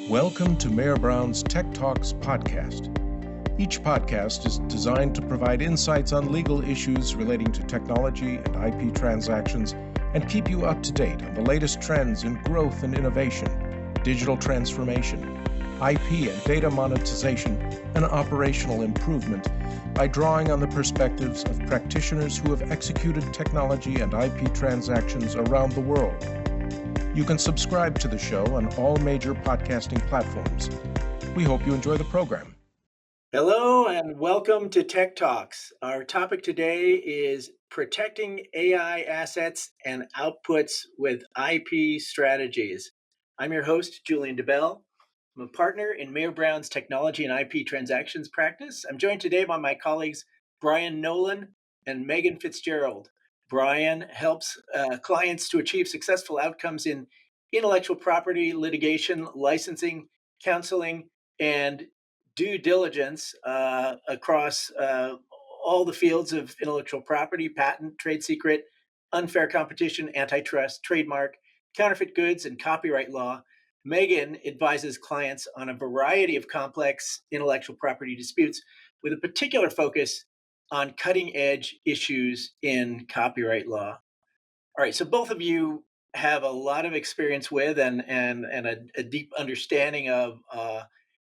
Welcome to Mayor Brown's Tech Talks podcast. Each podcast is designed to provide insights on legal issues relating to technology and IP transactions and keep you up to date on the latest trends in growth and innovation, digital transformation, IP and data monetization, and operational improvement by drawing on the perspectives of practitioners who have executed technology and IP transactions around the world. You can subscribe to the show on all major podcasting platforms. We hope you enjoy the program. Hello and welcome to Tech Talks. Our topic today is protecting AI assets and outputs with IP strategies. I'm your host, Julian DeBell. I'm a partner in Mayor Brown's technology and IP transactions practice. I'm joined today by my colleagues, Brian Nolan and Megan Fitzgerald. Brian helps clients to achieve successful outcomes in intellectual property litigation, licensing, counseling, and due diligence across all the fields of intellectual property, patent, trade secret, unfair competition, antitrust, trademark, counterfeit goods, and copyright law. Megan advises clients on a variety of complex intellectual property disputes with a particular focus on cutting edge issues in copyright law. All right, so both of you have a lot of experience with and a deep understanding of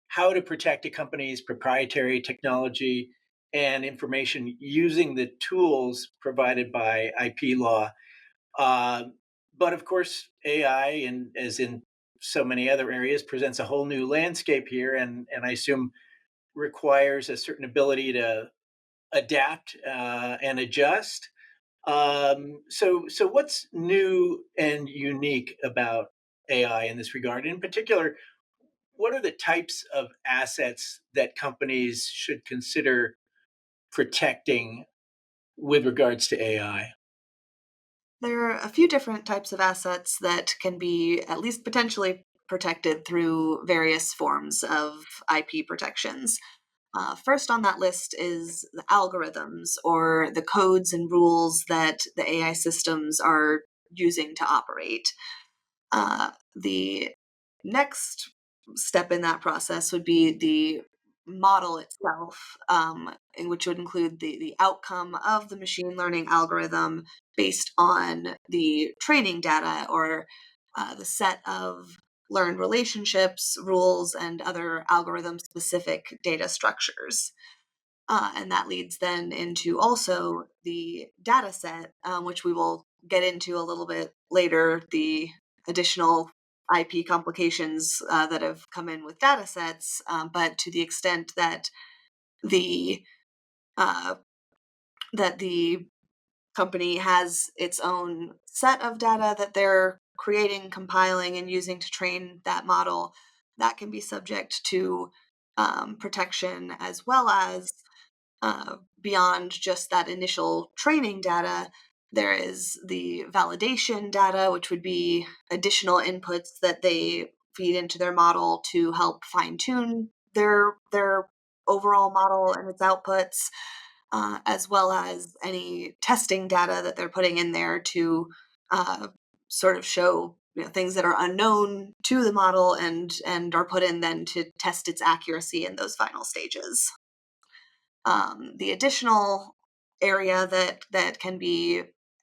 how to protect a company's proprietary technology and information using the tools provided by IP law. But of course, AI, and as in so many other areas, presents a whole new landscape here, and I assume requires a certain ability to adapt and adjust. So what's new and unique about AI in this regard? In particular, what are the types of assets that companies should consider protecting with regards to AI? There are a few different types of assets that can be at least potentially protected through various forms of IP protections. First on that list is the algorithms or the codes and rules that the AI systems are using to operate. The next step in that process would be the model itself, in which would include the outcome of the machine learning algorithm based on the training data or the set of learned relationships, rules, and other algorithm specific data structures. And that leads then into also the data set, which we will get into a little bit later, the additional IP complications that have come in with data sets, but to the extent that the uh, that the company has its own set of data that they're creating, compiling, and using to train that model, that can be subject to protection, as well as beyond just that initial training data. There is the validation data, which would be additional inputs that they feed into their model to help fine tune their overall model and its outputs, as well as any testing data that they're putting in there to sort of show things that are unknown to the model and are put in then to test its accuracy in those final stages. The additional area that can be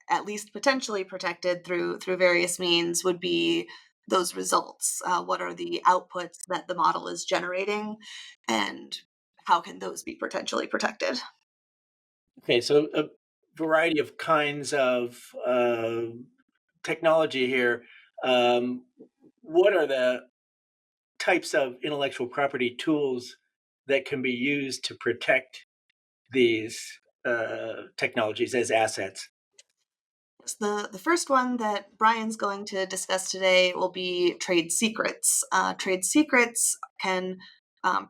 at least potentially protected through various means would be those results. What are the outputs that the model is generating, and how can those be potentially protected? Okay, so a variety of kinds of technology here. Um, what are the types of intellectual property tools that can be used to protect these technologies as assets? The first one that Brian's going to discuss today will be trade secrets. Trade secrets can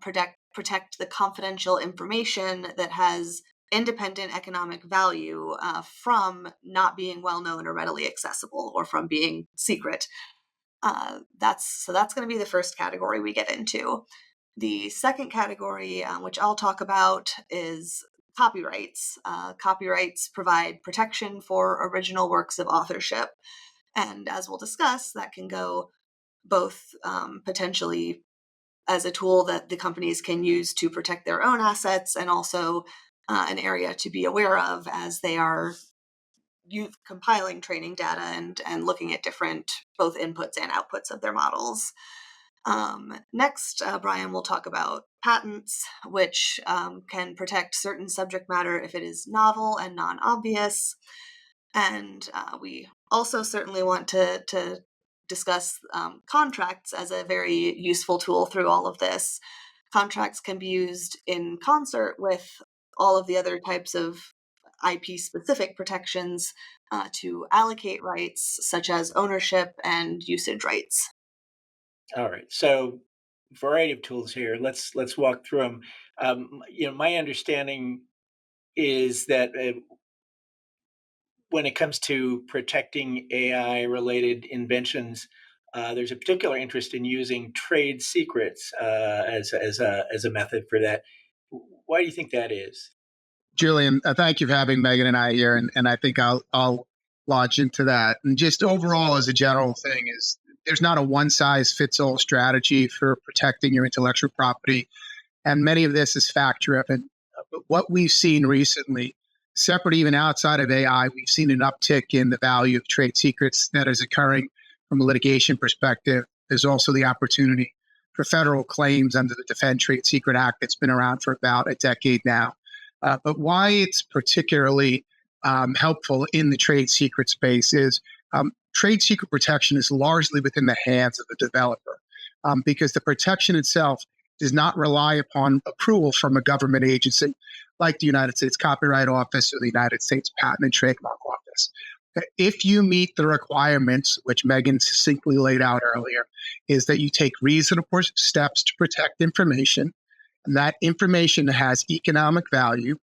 protect the confidential information that has independent economic value from not being well known or readily accessible, or from being secret. That's going to be the first category we get into. The second category, which I'll talk about, is copyrights. Copyrights provide protection for original works of authorship. And as we'll discuss, that can go both potentially as a tool that the companies can use to protect their own assets, and also an area to be aware of as they are compiling training data and looking at different both inputs and outputs of their models. Next, Brian will talk about patents, which can protect certain subject matter if it is novel and non-obvious. And we also certainly want to discuss contracts as a very useful tool through all of this. Contracts can be used in concert with all of the other types of IP-specific protections to allocate rights, such as ownership and usage rights. All right. So, variety of tools here. Let's walk through them. My understanding is that when it comes to protecting AI-related inventions, there's a particular interest in using trade secrets as a method for that. Why do you think that is? Julian, thank you for having Megan and I here, and I think I'll launch into that. And just overall, as a general thing, is there's not a one-size-fits-all strategy for protecting your intellectual property, and many of this is fact-driven. But what we've seen recently, separate even outside of AI, we've seen an uptick in the value of trade secrets that is occurring from a litigation perspective. There's also the opportunity for federal claims under the Defend Trade Secret Act that's been around for about a decade now. But why it's particularly helpful in the trade secret space is trade secret protection is largely within the hands of the developer because the protection itself does not rely upon approval from a government agency like the United States Copyright Office or the United States Patent and Trademark Office. If you meet the requirements, which Megan succinctly laid out earlier, is that you take reasonable steps to protect information, and that information has economic value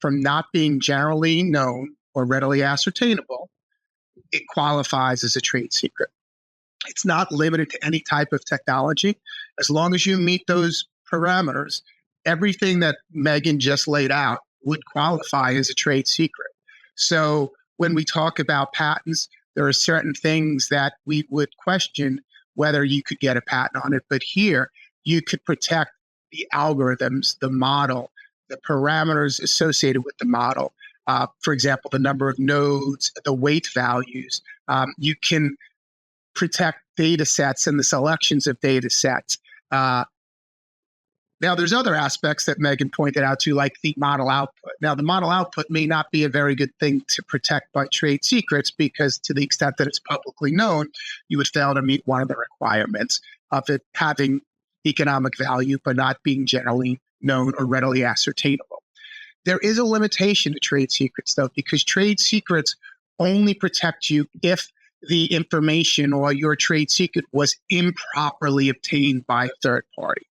from not being generally known or readily ascertainable, it qualifies as a trade secret. It's not limited to any type of technology. As long as you meet those parameters, everything that Megan just laid out would qualify as a trade secret. So when we talk about patents, there are certain things that we would question whether you could get a patent on it. But here, you could protect the algorithms, the model, the parameters associated with the model. For example, the number of nodes, the weight values. You can protect data sets and the selections of data sets. Now, there's other aspects that Megan pointed out too, like the model output. Now, the model output may not be a very good thing to protect by trade secrets because to the extent that it's publicly known, you would fail to meet one of the requirements of it having economic value, but not being generally known or readily ascertainable. There is a limitation to trade secrets, though, because trade secrets only protect you if the information or your trade secret was improperly obtained by a third party.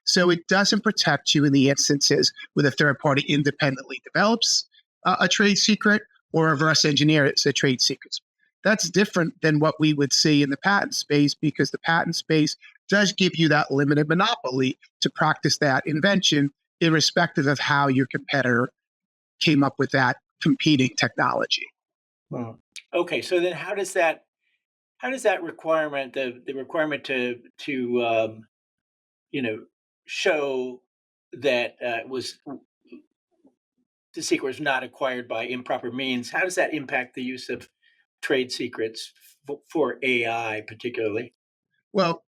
So it doesn't protect you in the instances where the third party independently develops a trade secret or reverse engineers a trade secret. That's different than what we would see in the patent space because the patent space does give you that limited monopoly to practice that invention, irrespective of how your competitor came up with that competing technology. Well, okay, so then how does that requirement, the requirement to show that the secret was not acquired by improper means, how does that impact the use of trade secrets for AI particularly? Well,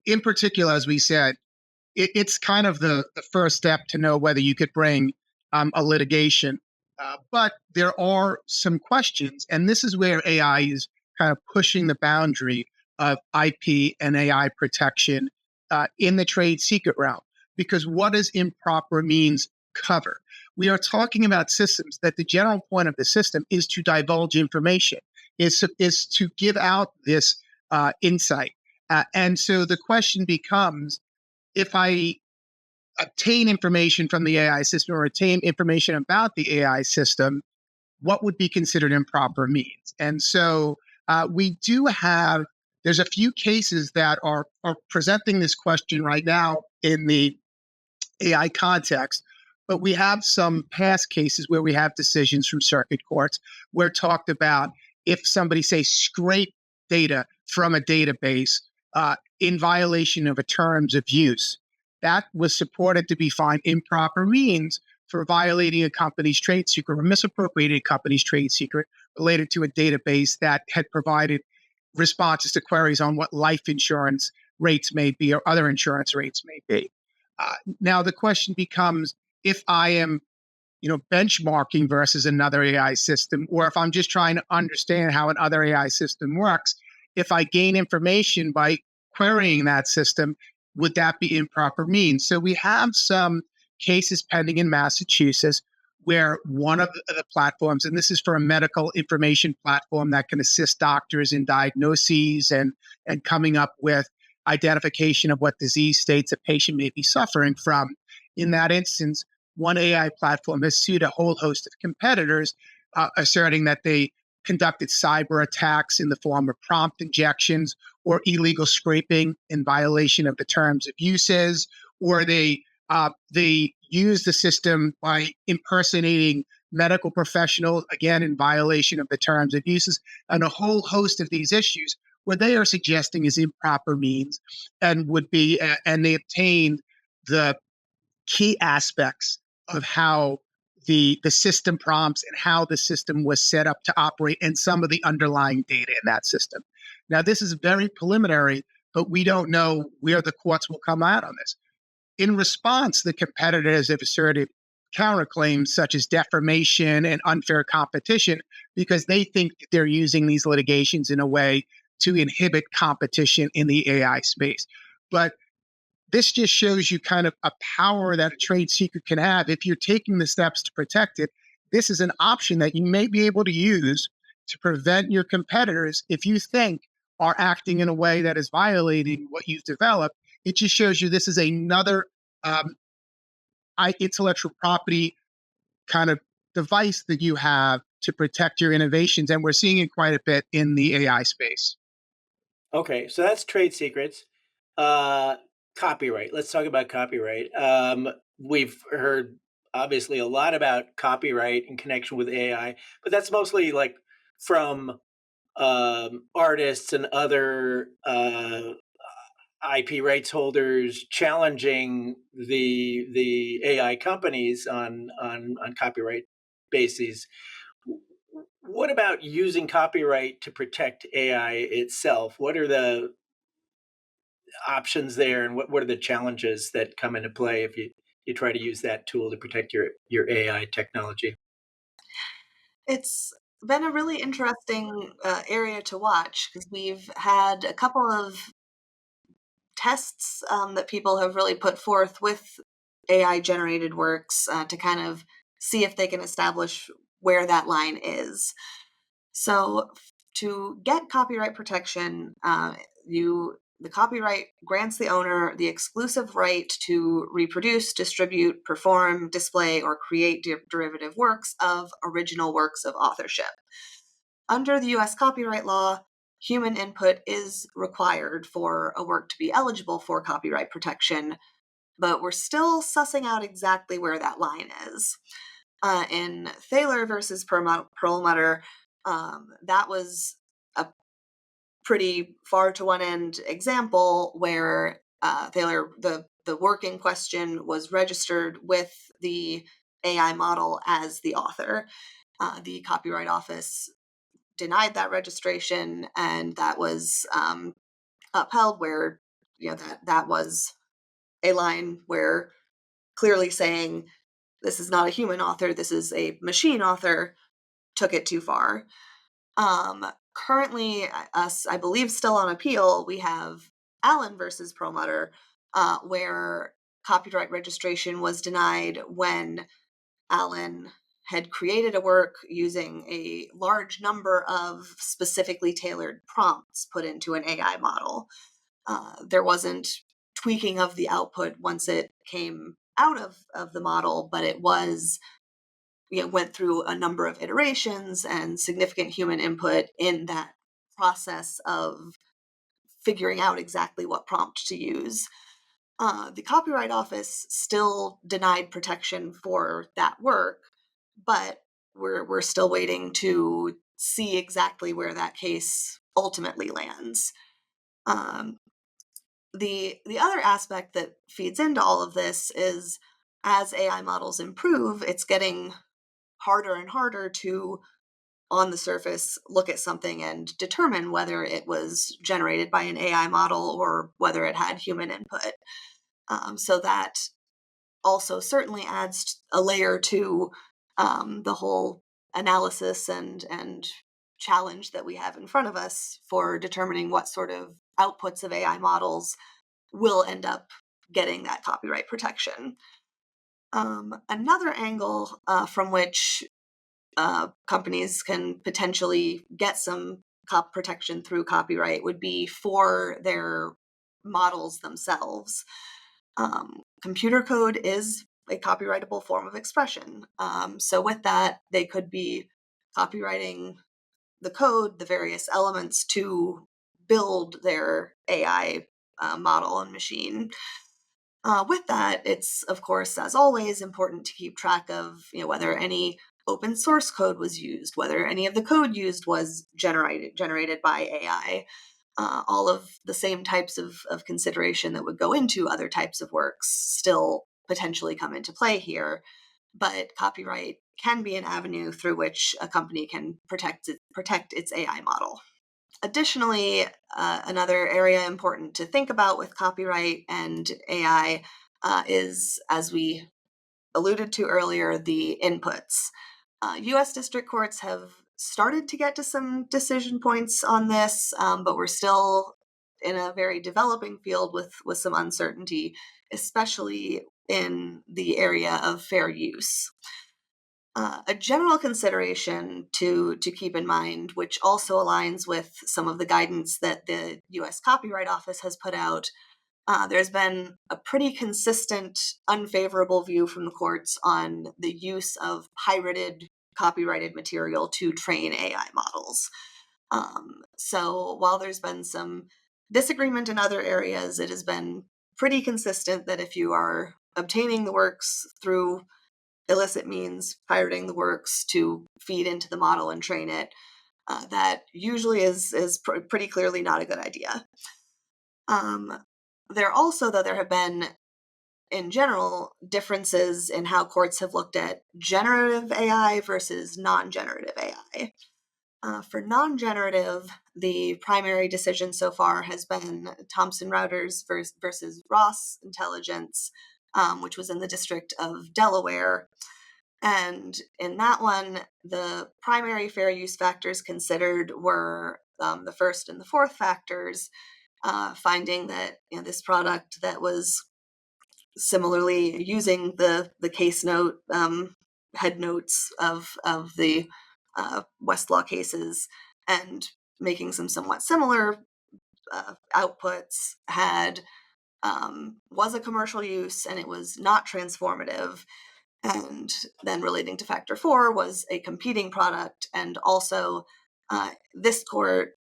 in particular, as we said, it's kind of the first step to know whether you could bring a litigation. But there are some questions, and this is where AI is kind of pushing the boundary of IP and AI protection in the trade secret realm. Because what does improper means cover? We are talking about systems that the general point of the system is to divulge information, is to give out this insight. And so the question becomes, if I obtain information from the AI system or obtain information about the AI system, what would be considered improper means? And so we do have, there's a few cases that are presenting this question right now in the AI context, but we have some past cases where we have decisions from circuit courts where talked about if somebody, say, scrape data from a database in violation of a terms of use. That was supported to be fined improper means for violating a company's trade secret or misappropriating a company's trade secret related to a database that had provided responses to queries on what life insurance rates may be or other insurance rates may be. Now the question becomes, if I am benchmarking versus another AI system, or if I'm just trying to understand how another AI system works, if I gain information by querying that system, would that be improper means? So we have some cases pending in Massachusetts where one of the platforms, and this is for a medical information platform that can assist doctors in diagnoses and coming up with identification of what disease states a patient may be suffering from. In that instance, one AI platform has sued a whole host of competitors, asserting that they conducted cyber attacks in the form of prompt injections or illegal scraping in violation of the terms of uses, or they used the system by impersonating medical professionals, again in violation of the terms of uses, and a whole host of these issues where they are suggesting is improper means, and would be and they obtained the key aspects of how the system prompts and how the system was set up to operate and some of the underlying data in that system. Now, this is very preliminary, but we don't know where the courts will come out on this. In response, the competitors have asserted counterclaims such as defamation and unfair competition because they think that they're using these litigations in a way to inhibit competition in the AI space. But this just shows you kind of a power that a trade secret can have. If you're taking the steps to protect it, this is an option that you may be able to use to prevent your competitors, if you think, are acting in a way that is violating what you've developed. It just shows you this is another intellectual property kind of device that you have to protect your innovations. And we're seeing it quite a bit in the AI space. Okay, so that's trade secrets. Copyright. Let's talk about copyright. We've heard obviously a lot about copyright in connection with AI, but that's mostly like from artists and other IP rights holders challenging the AI companies on copyright bases. What about using copyright to protect AI itself? What are the options there, and what are the challenges that come into play if you try to use that tool to protect your AI technology? It's been a really interesting area to watch because we've had a couple of tests that people have really put forth with AI generated works to kind of see if they can establish where that line is. So, to get copyright protection, the copyright grants the owner the exclusive right to reproduce, distribute, perform, display, or create derivative works of original works of authorship. Under the US copyright law, human input is required for a work to be eligible for copyright protection, but we're still sussing out exactly where that line is. In Thaler versus Perlmutter, that was a pretty far to one end example where Thaler, the work in question was registered with the AI model as the author. The Copyright Office denied that registration, and that was upheld where that was a line where clearly saying this is not a human author, this is a machine author, took it too far. Currently, I believe still on appeal, we have Allen versus Perlmutter, where copyright registration was denied when Allen had created a work using a large number of specifically tailored prompts put into an AI model. There wasn't tweaking of the output once it came out of the model, but it was went through a number of iterations and significant human input in that process of figuring out exactly what prompt to use. The Copyright Office still denied protection for that work, but we're still waiting to see exactly where that case ultimately lands. The other aspect that feeds into all of this is, as AI models improve, it's getting harder and harder to, on the surface, look at something and determine whether it was generated by an AI model or whether it had human input. So that also certainly adds a layer to the whole analysis and challenge that we have in front of us for determining what sort of outputs of AI models will end up getting that copyright protection. Another angle from which companies can potentially get some protection through copyright would be for their models themselves. Computer code is a copyrightable form of expression. So with that, they could be copywriting the code, the various elements to build their AI model and machine. With that, it's, of course, as always, important to keep track of whether any open source code was used, whether any of the code used was generated by AI. All of the same types of consideration that would go into other types of works still potentially come into play here. But copyright can be an avenue through which a company can protect its AI model. Additionally, another area important to think about with copyright and AI is, as we alluded to earlier, the inputs. US district courts have started to get to some decision points on this, but we're still in a very developing field with some uncertainty, especially in the area of fair use. A general consideration to keep in mind, which also aligns with some of the guidance that the US Copyright Office has put out, there's been a pretty consistent unfavorable view from the courts on the use of pirated copyrighted material to train AI models. So while there's been some disagreement in other areas, it has been pretty consistent that if you are obtaining the works through illicit means, pirating the works to feed into the model and train it, that usually is pretty clearly not a good idea. There also, though, there have been, in general, differences in how courts have looked at generative AI versus non-generative AI. For non-generative, the primary decision so far has been Thomson Reuters versus Ross Intelligence, which was in the District of Delaware. And in that one, the primary fair use factors considered were the first and the fourth factors, finding that this product that was similarly using the case note head notes of the Westlaw cases and making some somewhat similar outputs was a commercial use and it was not transformative. And then relating to factor 4 was a competing product, and also this court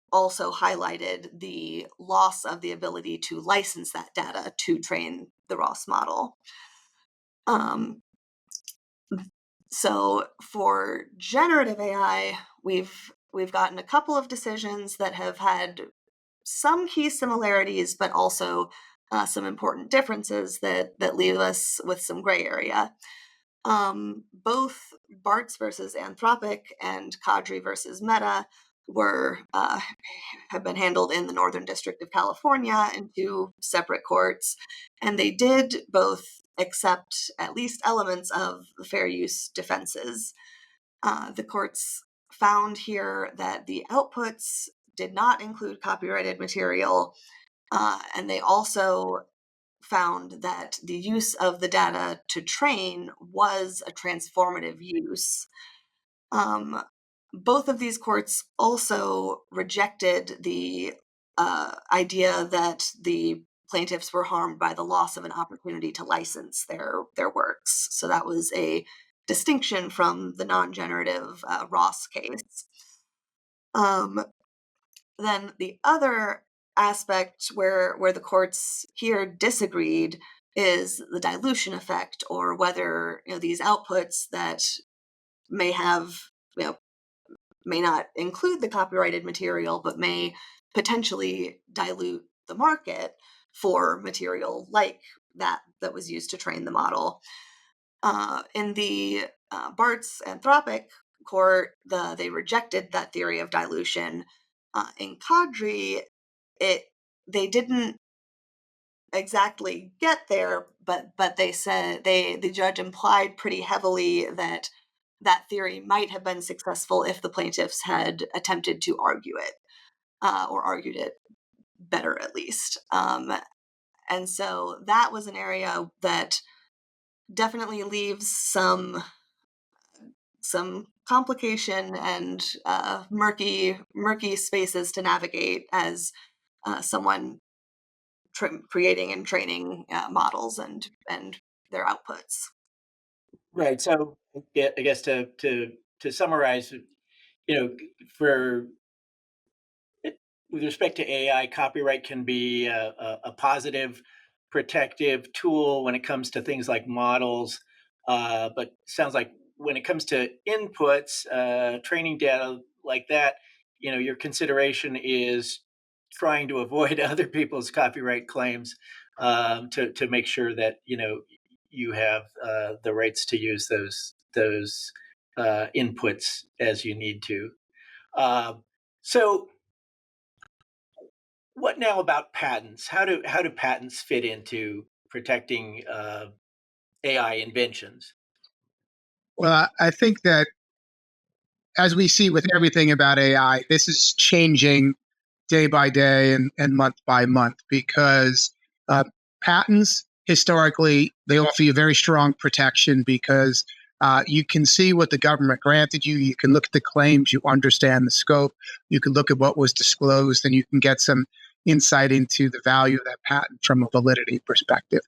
also highlighted the loss of the ability to license that data to train the Ross model. So for generative AI, we've gotten a couple of decisions that have had some key similarities, but also some important differences that leave us with some gray area. Both Bartz versus Anthropic and Kadri versus Meta have been handled in the Northern District of California in two separate courts, and they did both accept at least elements of the fair use defenses. The courts found here that the outputs did not include copyrighted material, and they also found that the use of the data to train was a transformative use. Both of these courts also rejected the idea that the plaintiffs were harmed by the loss of an opportunity to license their works. So that was a distinction from the non-generative Ross case. Then the other aspect where the courts here disagreed is the dilution effect, or whether these outputs that may have may not include the copyrighted material, but may potentially dilute the market for material like that was used to train the model. In the Bart's Anthropic court, they rejected that theory of dilution. In Kadri, they didn't exactly get there, but they said the judge implied pretty heavily that that theory might have been successful if the plaintiffs had attempted to argue it, or argued it better at least. And so that was an area that definitely leaves some complication and murky spaces to navigate as someone creating and training models and their outputs. Right. So I guess to summarize, for with respect to AI, copyright can be a positive, protective tool when it comes to things like models. But sounds like when it comes to inputs, training data like that, your consideration is trying to avoid other people's copyright claims, to make sure that you have the rights to use those inputs as you need to. So what now about patents? How do patents fit into protecting AI inventions? Well, I think that as we see with everything about AI, this is changing day by day and month by month because uh, patents historically they offer you very strong protection because you can see what the government granted you. You can look at the claims, you understand the scope, you can look at what was disclosed, and you can get some insight into the value of that patent from a validity perspective.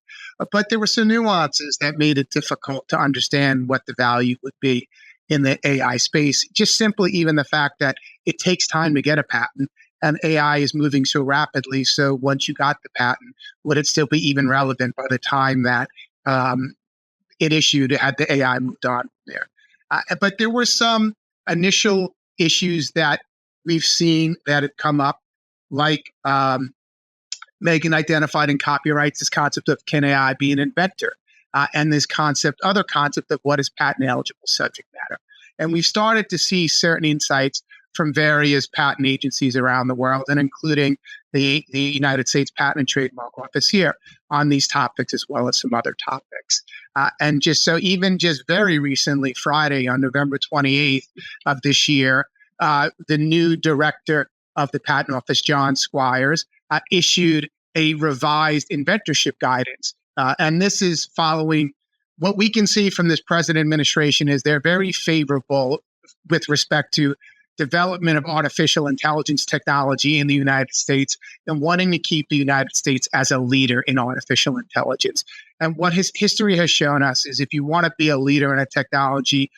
But there were some nuances that made it difficult to understand what the value would be in the AI space. Just simply even the fact that it takes time to get a patent and AI is moving so rapidly. So once you got the patent, would it still be even relevant by the time that it issued, had the AI moved on there? But there were some initial issues that we've seen that have come up, like Megan identified in copyrights this concept of can AI be an inventor? And this other concept of what is patent eligible subject matter. And we've started to see certain insights from various patent agencies around the world, and including the United States Patent and Trademark Office here on these topics, as well as some other topics. And even very recently, Friday on November 28th of this year, the new director of the Patent Office, John Squires, issued a revised inventorship guidance. And this is following what we can see from this present administration is they're very favorable with respect to development of artificial intelligence technology in the United States and wanting to keep the United States as a leader in artificial intelligence. And what his history has shown us is if you want to be a leader in a technology,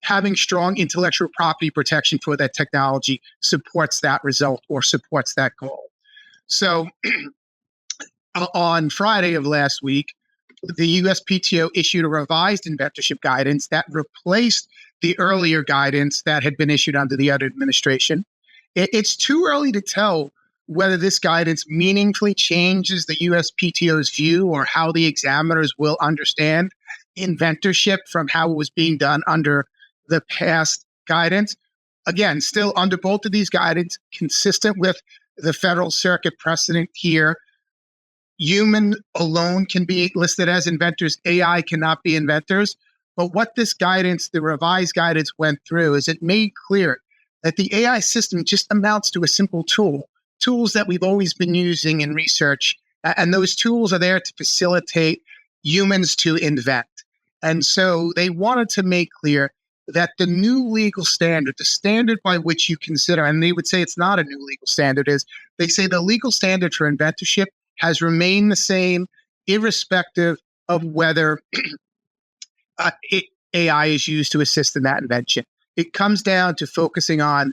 having strong intellectual property protection for that technology supports that result or supports that goal. So on Friday of last week, the USPTO issued a revised inventorship guidance that replaced the earlier guidance that had been issued under the other administration. It's too early to tell whether this guidance meaningfully changes the USPTO's view or how the examiners will understand inventorship from how it was being done under the past guidance. Again, still under both of these guidance, consistent with the Federal Circuit precedent here, human alone can be listed as inventors. AI cannot be inventors. But what this guidance, the revised guidance, went through is it made clear that the AI system just amounts to a simple tool, tools that we've always been using in research. And those tools are there to facilitate humans to invent. And so they wanted to make clear that the new legal standard, the standard by which you consider, and they would say it's not a new legal standard, is they say the legal standard for inventorship has remained the same, irrespective of whether AI is used to assist in that invention. It comes down to focusing on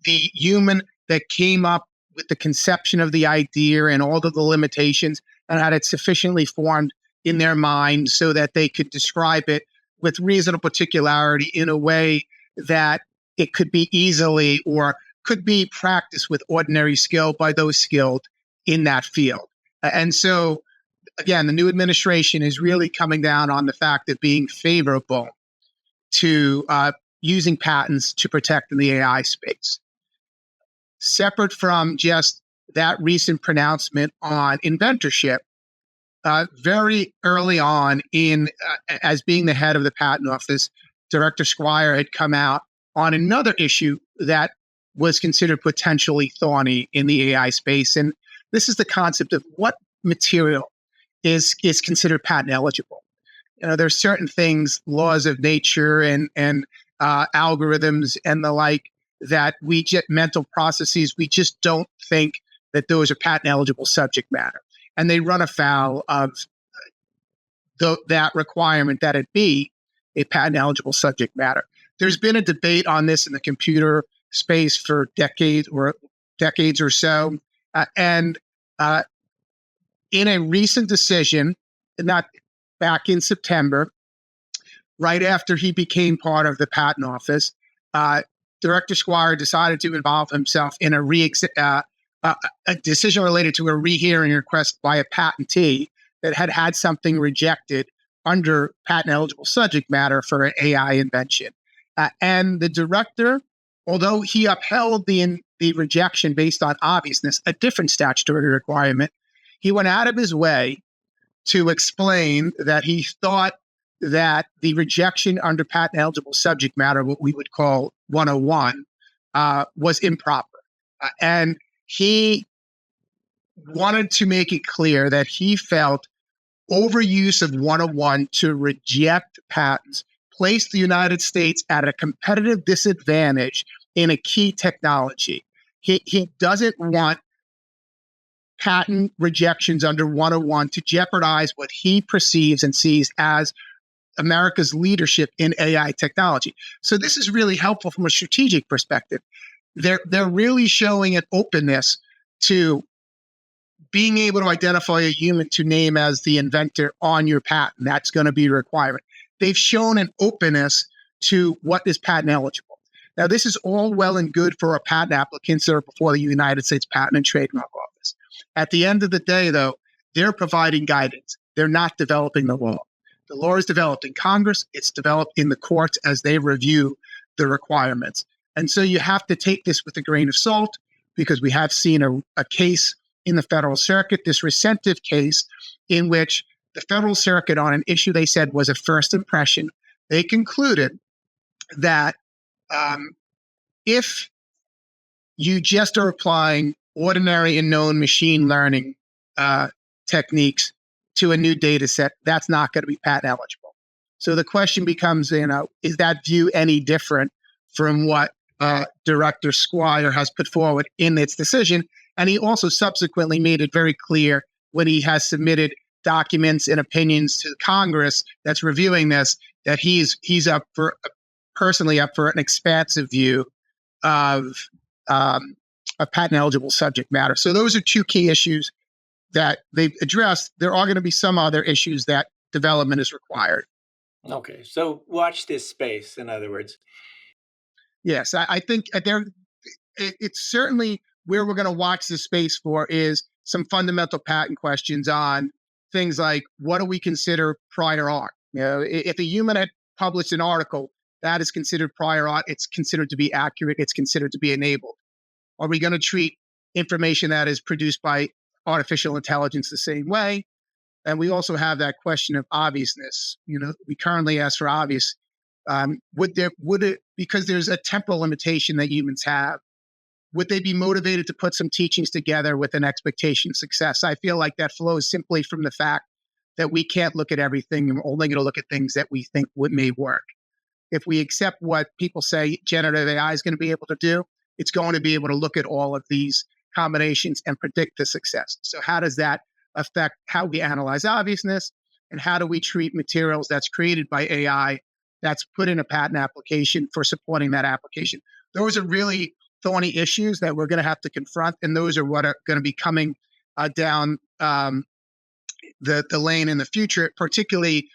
the human that came up with the conception of the idea and all of the limitations and had it sufficiently formed in their mind so that they could describe it with reasonable particularity in a way that it could be easily or could be practiced with ordinary skill by those skilled in that field. And so, again, the new administration is really coming down on the fact of being favorable to using patents to protect in the AI space. Separate from just that recent pronouncement on inventorship, very early on as being the head of the patent office, Director Squire had come out on another issue that was considered potentially thorny in the AI space. And this is the concept of what material is considered patent eligible. There's certain things, laws of nature and algorithms and the like, that mental processes, we just don't think that those are patent eligible subject matter. And they run afoul of that requirement that it be a patent eligible subject matter. There's been a debate on this in the computer space for decades or so. And in a recent decision, not back in September, right after he became part of the patent office, Director Squire decided to involve himself in a decision related to a rehearing request by a patentee that had something rejected under patent eligible subject matter for an AI invention. And the director, although he upheld the rejection based on obviousness, a different statutory requirement, he went out of his way to explain that he thought that the rejection under patent eligible subject matter, what we would call 101, was improper. And he wanted to make it clear that he felt overuse of 101 to reject patents placed the United States at a competitive disadvantage in a key technology. He doesn't want patent rejections under 101 to jeopardize what he perceives and sees as America's leadership in AI technology. So this is really helpful from a strategic perspective. They're really showing an openness to being able to identify a human to name as the inventor on your patent. That's going to be a requirement. They've shown an openness to what is patent eligible. Now, this is all well and good for our patent applicants that are before the United States Patent and Trademark Office. At the end of the day, though, they're providing guidance. They're not developing the law. The law is developed in Congress. It's developed in the courts as they review the requirements. And so you have to take this with a grain of salt, because we have seen a case in the Federal Circuit, this recentive case, in which the Federal Circuit, on an issue they said was a first impression, they concluded that if you just are applying ordinary and known machine learning techniques to a new data set, that's not going to be patent eligible. So the question becomes, is that view any different from what Director Squire has put forward in its decision? And he also subsequently made it very clear when he has submitted documents and opinions to Congress that's reviewing this, that he's personally up for an expansive view of a patent eligible subject matter. So those are two key issues that they've addressed. There are going to be some other issues that development is required. Okay, so watch this space, in other words. Yes, I think it's certainly where we're going to watch this space for is some fundamental patent questions on things like, what do we consider prior art? If a human had published an article, that is considered prior art. It's considered to be accurate. It's considered to be enabled. Are we going to treat information that is produced by artificial intelligence the same way? And we also have that question of obviousness. We currently ask for obvious. Would it, because there's a temporal limitation that humans have, would they be motivated to put some teachings together with an expectation of success? I feel like that flows simply from the fact that we can't look at everything, and we're only going to look at things that we think may work. If we accept what people say generative AI is going to be able to do, it's going to be able to look at all of these combinations and predict the success. So how does that affect how we analyze obviousness, and how do we treat materials that's created by AI that's put in a patent application for supporting that application? Those are really thorny issues that we're going to have to confront, and those are what are going to be coming down the lane in the future, particularly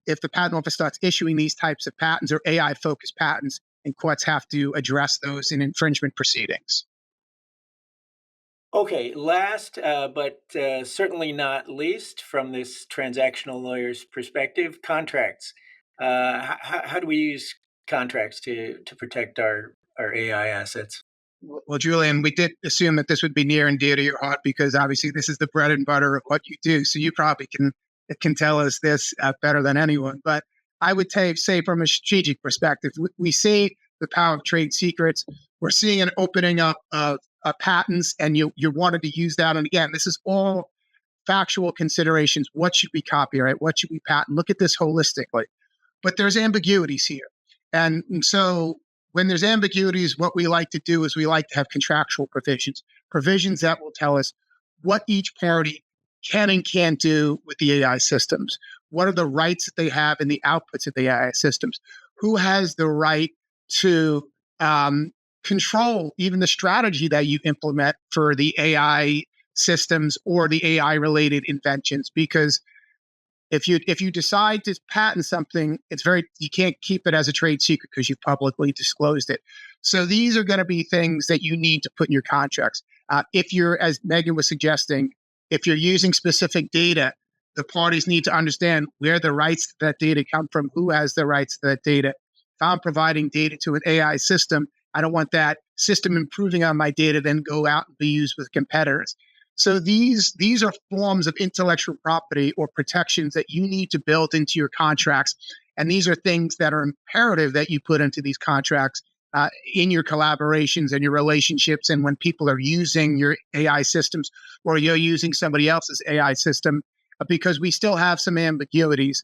if the patent office starts issuing these types of patents or AI-focused patents, and courts have to address those in infringement proceedings. Okay, last but certainly not least, from this transactional lawyer's perspective, contracts. How do we use contracts to protect our AI assets? Well, Julian, we did assume that this would be near and dear to your heart because obviously this is the bread and butter of what you do. So you probably can tell us this better than anyone. But I would say from a strategic perspective, we see the power of trade secrets. We're seeing an opening up of patents, and you wanted to use that. And again, this is all factual considerations. What should be copyright? What should be patent? Look at this holistically. But there's ambiguities here. And so when there's ambiguities, what we like to do is we like to have contractual provisions that will tell us what each party can and can't do with the AI systems. What are the rights that they have in the outputs of the AI systems? Who has the right to control even the strategy that you implement for the AI systems or the AI related inventions? Because if you decide to patent something, you can't keep it as a trade secret because you publicly disclosed it. So these are going to be things that you need to put in your contracts. If you're, as Megan was suggesting, if you're using specific data, the parties need to understand where the rights to that data come from, who has the rights to that data. If I'm providing data to an AI system, I don't want that system improving on my data, then go out and be used with competitors. So these are forms of intellectual property or protections that you need to build into your contracts. And these are things that are imperative that you put into these contracts in your collaborations and your relationships. And when people are using your AI systems or you're using somebody else's AI system, because we still have some ambiguities.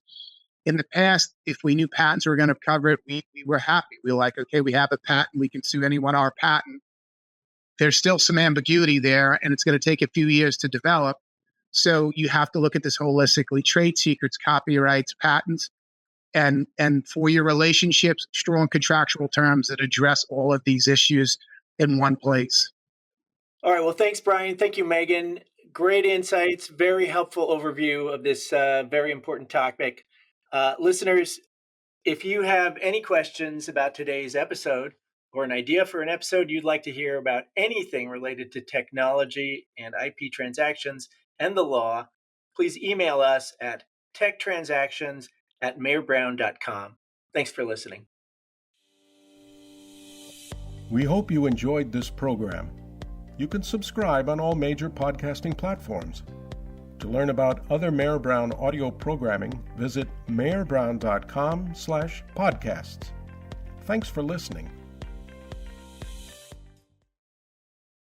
In the past, if we knew patents were going to cover it, we were happy. We were like, okay, we have a patent. We can sue anyone on our patent. There's still some ambiguity there, and it's going to take a few years to develop. So you have to look at this holistically: trade secrets, copyrights, patents, and for your relationships, strong contractual terms that address all of these issues in one place. All right. Well, thanks, Brian. Thank you, Megan. Great insights. Very helpful overview of this very important topic. Listeners, if you have any questions about today's episode, or an idea for an episode you'd like to hear about anything related to technology and IP transactions and the law, please email us at techtransactions@mayerbrown.com. Thanks for listening. We hope you enjoyed this program. You can subscribe on all major podcasting platforms. To learn about other Mayer Brown audio programming, visit mayerbrown.com/podcasts. Thanks for listening.